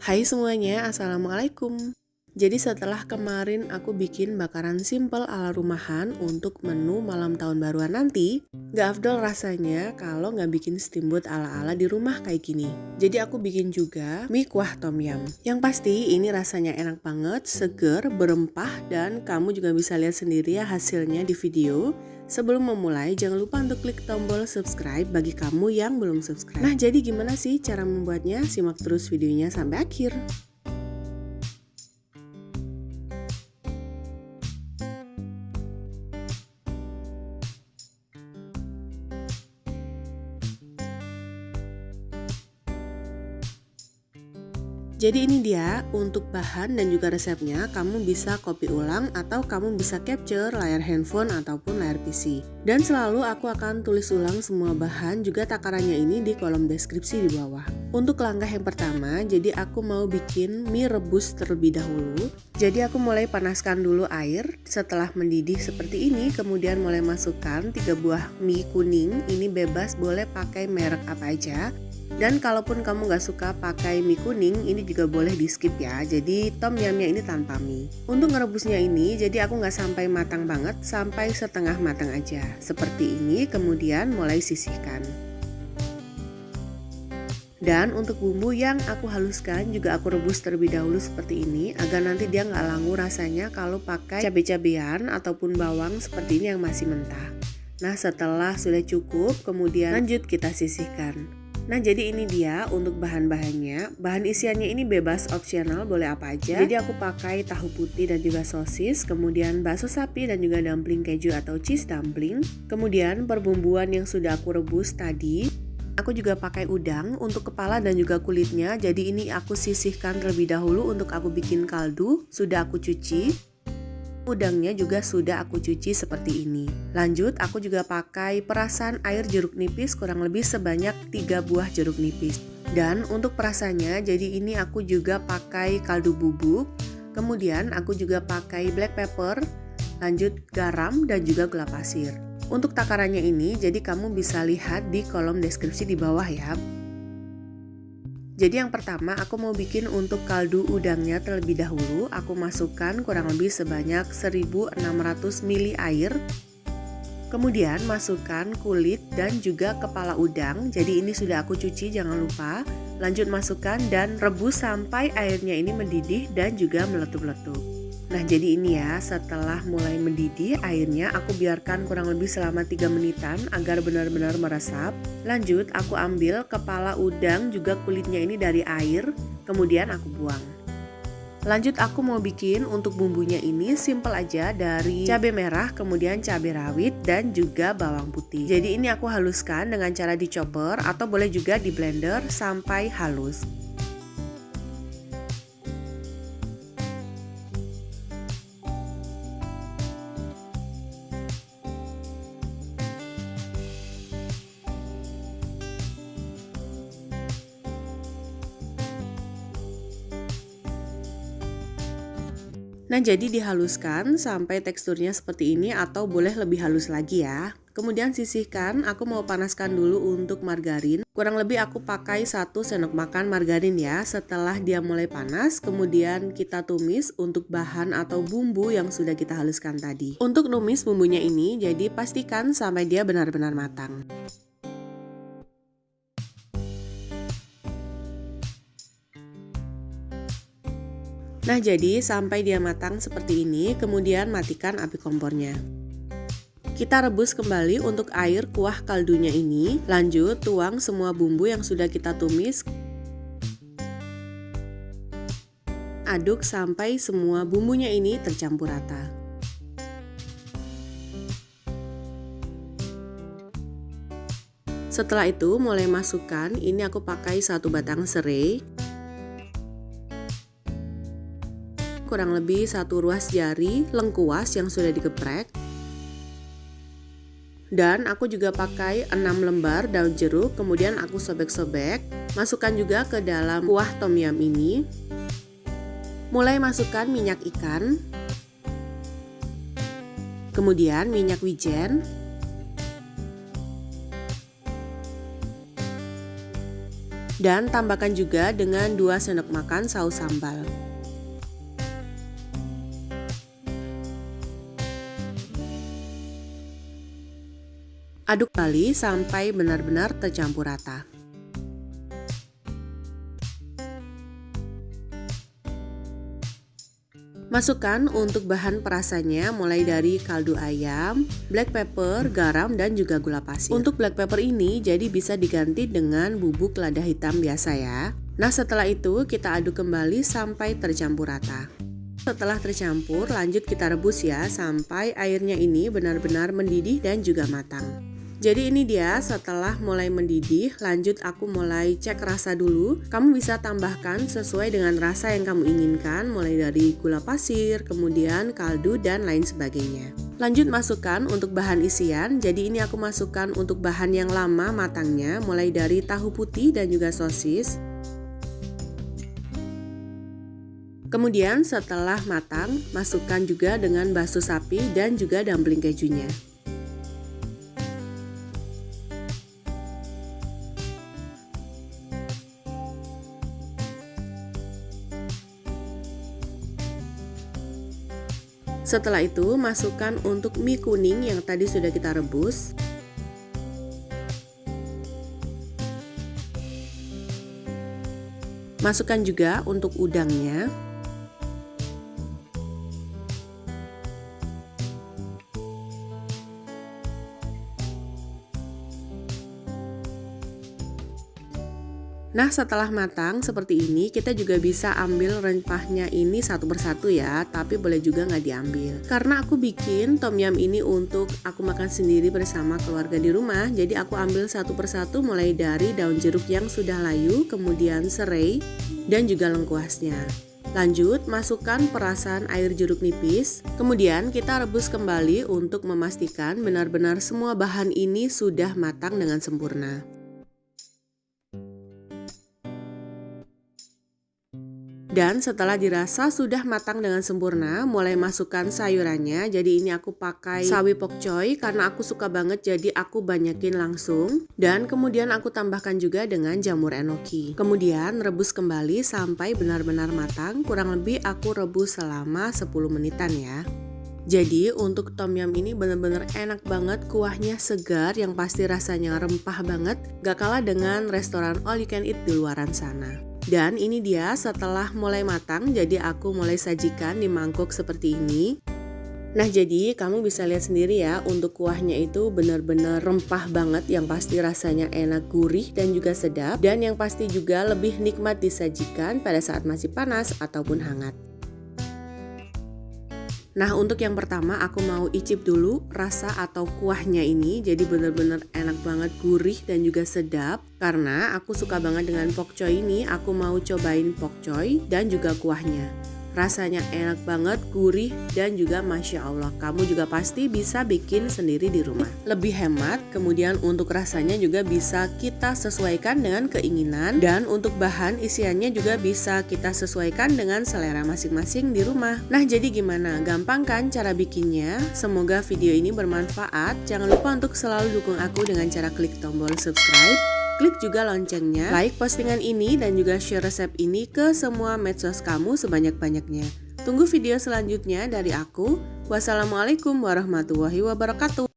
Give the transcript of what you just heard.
Hai semuanya, Assalamualaikum. Jadi setelah kemarin aku bikin bakaran simple ala rumahan untuk menu malam tahun baruan nanti, gak afdol rasanya kalau gak bikin steamboat ala-ala di rumah kayak gini. Jadi aku bikin juga mie kuah tom yum. Yang pasti ini rasanya enak banget, seger, berempah, dan kamu juga bisa lihat sendiri ya hasilnya di video. Sebelum memulai, jangan lupa untuk klik tombol subscribe bagi kamu yang belum subscribe. Nah, jadi gimana sih cara membuatnya? Simak terus videonya sampai akhir. Jadi ini dia untuk bahan dan juga resepnya, kamu bisa copy ulang atau kamu bisa capture layar handphone ataupun layar PC. Dan selalu aku akan tulis ulang semua bahan juga takarannya ini di kolom deskripsi di bawah. Untuk langkah yang pertama, jadi aku mau bikin mie rebus terlebih dahulu. Jadi aku mulai panaskan dulu air, setelah mendidih seperti ini kemudian mulai masukkan 3 buah mie kuning, ini bebas boleh pakai merek apa aja. Dan kalaupun kamu gak suka pakai mie kuning, ini juga boleh di skip ya. Jadi tom yumnya ini tanpa mie. Untuk ngerebusnya ini, jadi aku gak sampai matang banget, sampai setengah matang aja. Seperti ini, kemudian mulai sisihkan. Dan untuk bumbu yang aku haluskan juga aku rebus terlebih dahulu seperti ini, agar nanti dia gak langu rasanya kalau pakai cabai-cabean ataupun bawang seperti ini yang masih mentah. Nah, setelah sudah cukup, kemudian lanjut kita sisihkan. Nah, jadi ini dia untuk bahan-bahannya. Bahan isiannya ini bebas opsional, boleh apa aja. Jadi aku pakai tahu putih dan juga sosis, kemudian bakso sapi dan juga dumpling keju atau cheese dumpling. Kemudian perbumbuan yang sudah aku rebus tadi. Aku juga pakai udang untuk kepala dan juga kulitnya. Jadi ini aku sisihkan terlebih dahulu untuk aku bikin kaldu. Sudah aku cuci. Udangnya juga sudah aku cuci seperti ini. Lanjut, aku juga pakai perasan air jeruk nipis kurang lebih sebanyak 3 buah jeruk nipis. Dan untuk perasannya, jadi ini aku juga pakai kaldu bubuk. Kemudian aku juga pakai black pepper, lanjut garam dan juga gula pasir. Untuk takarannya ini, jadi kamu bisa lihat di kolom deskripsi di bawah ya. Jadi yang pertama aku mau bikin untuk kaldu udangnya terlebih dahulu. Aku masukkan kurang lebih sebanyak 1600 ml air. Kemudian masukkan kulit dan juga kepala udang. Jadi ini sudah aku cuci, jangan lupa. Lanjut masukkan dan rebus sampai airnya ini mendidih dan juga meletup-letup. Nah, jadi ini ya, setelah mulai mendidih airnya aku biarkan kurang lebih selama 3 menitan agar benar-benar meresap. Lanjut aku ambil kepala udang juga kulitnya ini dari air, kemudian aku buang. Lanjut aku mau bikin untuk bumbunya ini simple aja dari cabai merah, kemudian cabai rawit dan juga bawang putih. Jadi ini aku haluskan dengan cara di chopper atau boleh juga di blender sampai halus. Nah, jadi dihaluskan sampai teksturnya seperti ini atau boleh lebih halus lagi ya. Kemudian sisihkan, aku mau panaskan dulu untuk margarin. Kurang lebih aku pakai 1 sendok makan margarin ya. Setelah dia mulai panas, kemudian kita tumis untuk bahan atau bumbu yang sudah kita haluskan tadi. Untuk numis bumbunya ini, jadi pastikan sampai dia benar-benar matang. Nah, jadi sampai dia matang seperti ini, kemudian matikan api kompornya. Kita rebus kembali untuk air kuah kaldunya ini. Lanjut tuang semua bumbu yang sudah kita tumis. Aduk sampai semua bumbunya ini tercampur rata. Setelah itu mulai masukkan, ini aku pakai 1 batang serai. Kurang lebih 1 ruas jari lengkuas yang sudah digeprek. Dan aku juga pakai 6 lembar daun jeruk, kemudian aku sobek-sobek. Masukkan juga ke dalam kuah tom yum ini. Mulai masukkan minyak ikan. Kemudian minyak wijen. Dan tambahkan juga dengan 2 sendok makan saus sambal. Aduk kembali sampai benar-benar tercampur rata. Masukkan untuk bahan perasannya mulai dari kaldu ayam, black pepper, garam, dan juga gula pasir. Untuk black pepper ini jadi bisa diganti dengan bubuk lada hitam biasa ya. Nah setelah itu kita aduk kembali sampai tercampur rata. Setelah tercampur lanjut kita rebus ya sampai airnya ini benar-benar mendidih dan juga matang. Jadi ini dia setelah mulai mendidih, lanjut aku mulai cek rasa dulu. Kamu bisa tambahkan sesuai dengan rasa yang kamu inginkan, mulai dari gula pasir, kemudian kaldu dan lain sebagainya. Lanjut masukkan untuk bahan isian. Jadi ini aku masukkan untuk bahan yang lama matangnya, mulai dari tahu putih dan juga sosis. Kemudian setelah matang, masukkan juga dengan bakso sapi dan juga dumpling kejunya. Setelah itu masukkan untuk mie kuning yang tadi sudah kita rebus. Masukkan juga untuk udangnya. Nah setelah matang seperti ini kita juga bisa ambil rempahnya ini satu persatu ya, tapi boleh juga nggak diambil. Karena aku bikin tom yum ini untuk aku makan sendiri bersama keluarga di rumah, jadi aku ambil satu persatu mulai dari daun jeruk yang sudah layu, kemudian serai, dan juga lengkuasnya. Lanjut masukkan perasan air jeruk nipis, kemudian kita rebus kembali untuk memastikan benar-benar semua bahan ini sudah matang dengan sempurna. Dan setelah dirasa sudah matang dengan sempurna, mulai masukkan sayurannya. Jadi ini aku pakai sawi pok choy karena aku suka banget, jadi aku banyakin langsung. Dan kemudian aku tambahkan juga dengan jamur enoki. Kemudian rebus kembali sampai benar-benar matang, kurang lebih aku rebus selama 10 menitan ya. Jadi untuk tom yum ini bener-bener enak banget, kuahnya segar yang pasti rasanya rempah banget, gak kalah dengan restoran all you can eat di luaran sana. Dan ini dia setelah mulai matang, jadi aku mulai sajikan di mangkuk seperti ini. Nah jadi kamu bisa lihat sendiri ya, untuk kuahnya itu benar-benar rempah banget, yang pasti rasanya enak, gurih dan juga sedap, dan yang pasti juga lebih nikmat disajikan pada saat masih panas ataupun hangat. Nah untuk yang pertama aku mau icip dulu rasa atau kuahnya ini, jadi bener-bener enak banget, gurih dan juga sedap. Karena aku suka banget dengan pok choy ini, aku mau cobain pok choy dan juga kuahnya. Rasanya enak banget, gurih dan juga Masya Allah, kamu juga pasti bisa bikin sendiri di rumah. Lebih hemat, kemudian untuk rasanya juga bisa kita sesuaikan dengan keinginan. Dan untuk bahan isiannya juga bisa kita sesuaikan dengan selera masing-masing di rumah. Nah jadi gimana? Gampang kan cara bikinnya? Semoga video ini bermanfaat. Jangan lupa untuk selalu dukung aku dengan cara klik tombol subscribe. Klik juga loncengnya, like postingan ini dan juga share resep ini ke semua medsos kamu sebanyak-banyaknya. Tunggu video selanjutnya dari aku. Wassalamualaikum warahmatullahi wabarakatuh.